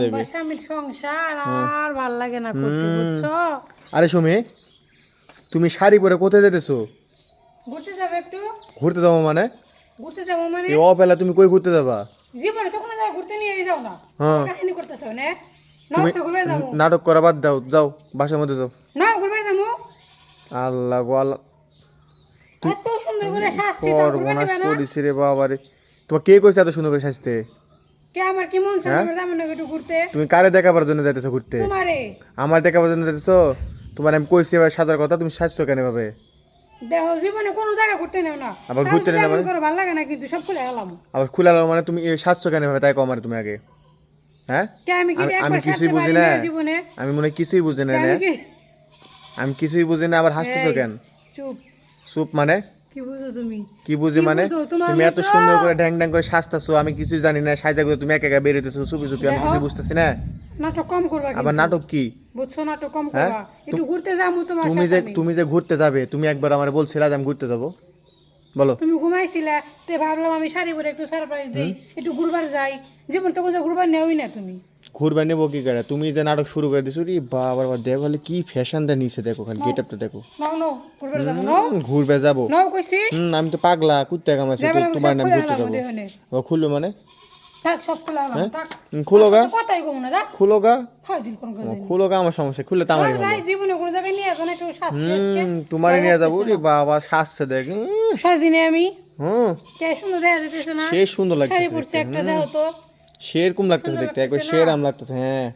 যাবে স্বামীর সংসার আর ভাল লাগে না করতে, বুঝছো? আরে সুমি, তুমি শাড়ি পরে কোথায় যেতেছো? ঘুরতে যাবে একটু। ঘুরতে যাবো মানে? ঘুরতে যাবো মানে এই অবেলা তুমি কই ঘুরতে যাবা? জীবনে তখন যাও ঘুরতে নিয়ে যাও না, হ্যাঁ। কাহিনী করতেছো না। তুমি নষ্ট ঘুরবে যাবো নাটক করা বাদ দাও, যাও বাসার মধ্যে যাও। না, ঘুরবে যাবো। আল্লাহ গো আল্লাহ, এত সুন্দর করে সাজছি তা ঘুরবে সর্বনাশ নিবে না। করিস রে বাবা রে। তোমার কে কইছে এত সুন্দর করে সাজতে? কে আমার কি মন চায় ঘুরবে যাবো না একটু ঘুরতে? তুমি কারে দেখাবার জন্য যাইতেছো ঘুরতে? তোমারে আমার দেখাবার জন্য যাইতেছো? তোমার আমি কইছি এবার সাজার কথা, তুমি সাজছো কেন ভাবে? দেহ জীবনে কোনো জায়গা ঘুরতে নেও না। আবার ঘুরতে নেই না মানে? করে ভালো লাগে না কিন্তু সব খুলে গেলাম। আবার খুলালো মানে তুমি সাজছো কেন ভাবে তাই কও আমার তুমি আগে। হ্যাঁ, কে আমি কি আমি একবার কিছুই সাজতে বুঝি পারি না। না জীবনে? আমি মনে হয় কিছুই বুঝি না। কে আমি কি আমি কিছুই বুঝি না, আবার হাসতেছো এই, কেন? চুপ। চুপ মানে? কি বুঝো তুমি? কি বুঝি কি মানে? বুঝো? তোমার তুমি এত মতো সুন্দর করে ঢ্যাং ঢ্যাং করে সাজতাছো, আমি কিছুই জানি না। সাজা করে তুমি একা একা বেরোতেছো চুপি চুপি, আমি দেখো, কিছুই বুঝতেছি না। নাটক কম করবা আবার কিন্তু। নাটক কি? বুঝছো, নাটক কম হ্যাঁ? করবা। একটু ঘুরতে যাবো তোমার তুমি সাথে যে আমি। তুমি যে ঘুরতে যাবে, তুমি একবার আমার বলছিলা যে আমি ঘুরতে যাব, বলো। তুমি ঘুমাইছিলা, তে ভাবলাম আমি শাড়ি পরে একটু সারপ্রাইজ দেই, একটু ঘুরবার যাই। জীবন তো কোথাও ঘুরবার নেওই না তুমি। ঘুরবা নেবো কি করে? তুমি যে নাটক শুরু করে দিছো রে বাবা, দেখো খালি কি ফ্যাশনটা নিছে, দেখো খালি গেটআপটা দেখো। নাও নাও, ঘুরবার যাবো নাও। ঘুরবে যাবো? নাও কইছি। আমি তো পাগলা কুত্তা কামড়াচ্ছে, যাবার আমি তোমার সব নাম খুলে ঘুরতে গেলাম যাবো? দেহনে। আবার খুললো মানে? থাক, সব খুলে গেলাম, হ্যাঁ? থাক। খুলো গা, কথাই কম না, থাক। খুলো গা, ফাজিল কোন কাজ নেই। খুলো গা, আমার সমস্যা, খুললে তো আমারই ভালো। যাই, জীবনে কোনো জায়গায় নিয়ে আসো না, একটু সাজছি আজকে। তোমারে নিয়ে যাবো রে বাবা, সাজছে দেখ। সাজিনি আমি। হুম, কে সুন্দর দেখা যাইতেছে না? সে সুন্দর শাড়ি লাগতেছে পরছে দেখতে। একটা, দেখো তো। সেরকম লাগতেছে সুন্দর দেখতে, একবার লাগতেছে না? সেরাম লাগতেছে। হ্যাঁ,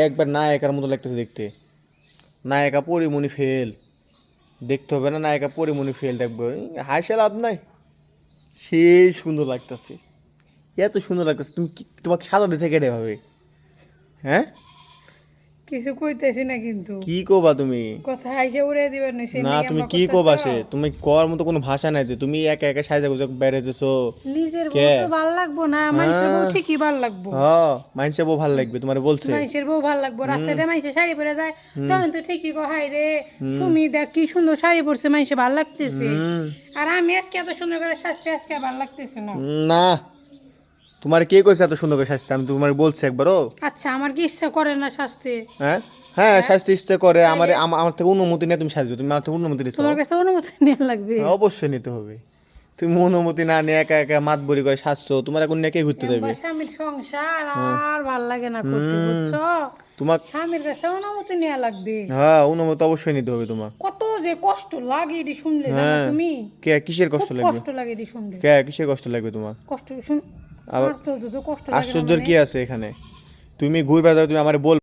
একবার নায়িকার মতো লাগতেছে দেখতে। নায়িকা পরিমণি ফেল, দেখতে হবে না? নায়িকা পরিমণি ফেল দেখবো, হাসে লাভ নাই। সেই সুন্দর লাগতেছে, এত সুন্দর লাগতেছে। তুমি তোমাকে সাজা দিছে কেটে ভাবে? হ্যাঁ, কিছু কইতেছি না কিন্তু। কি কবা তুমি? কথা আইসা উড়ে দিবেন না, সেই না নিয়ে তুমি আমরা কি করতেছো। কবা? সে তুমি কর মতো কোনো ভাষা নাই যে তুমি একা একা সাজা গুজা বেড়াইতেছো। নিজের বউ কে? তো ভাল লাগবো না, মানুষের বউ ঠিকই ভাল লাগবো। হ্যাঁ, মানুষের বউ ভালো লাগবে, তোমার বলছে। মানুষের বউ ভাল লাগবো, রাস্তায় দিয়ে মানুষের শাড়ি পরে যায়, তখন তো ঠিকই কো, হাই রে সুমি দেখ কি সুন্দর শাড়ি পরছে, মানুষের ভাল লাগতেছে। হুম, আর আমি আজকে এত সুন্দর করে সাজছি, আজকে ভাল লাগতেছে না। না, তোমার কে কইছে এত সুন্দর করে সাজতে? আমি তোমার বলছি একবারও? আচ্ছা, আমার কি ইচ্ছা করে না সাজতে? হ্যাঁ, হ্যাঁ, সাজতে ইচ্ছে করে। আমার থেকে অনুমতি নিয়ে তুমি সাজবে? তুমি আমার থেকে অনুমতি নিচ্ছ? তোমার কাছে অনুমতি নেওয়া লাগবে। অবশ্যই নিতে হবে। তুমি অনুমতি না নিয়ে একা একা মাতবরি করে সাজছো, তোমার এখন নিয়ে কে ঘুরতে যাবে? আমার স্বামীর সংসার আর ভাল লাগে না করতে, বুঝছো? তোমার স্বামীর কাছে অনুমতি নেওয়া লাগবে। হ্যাঁ, অনুমতি অবশ্যই নিতে হবে তোমার। কত যে কষ্ট লাগে এটি শুনলে, জানো হ্যাঁ, তুমি? কে কিসের খুব কষ্ট লাগবে? কষ্ট লাগে এটি শুনলে। কে কিসের কষ্ট লাগবে তোমার? কষ্ট শুন, আবার আশ্চর্য তো কষ্ট লাগে না আশ্চর্যের মানে? কি আছে এখানে? তুমি ঘুরবে যাবে, তুমি আমার বল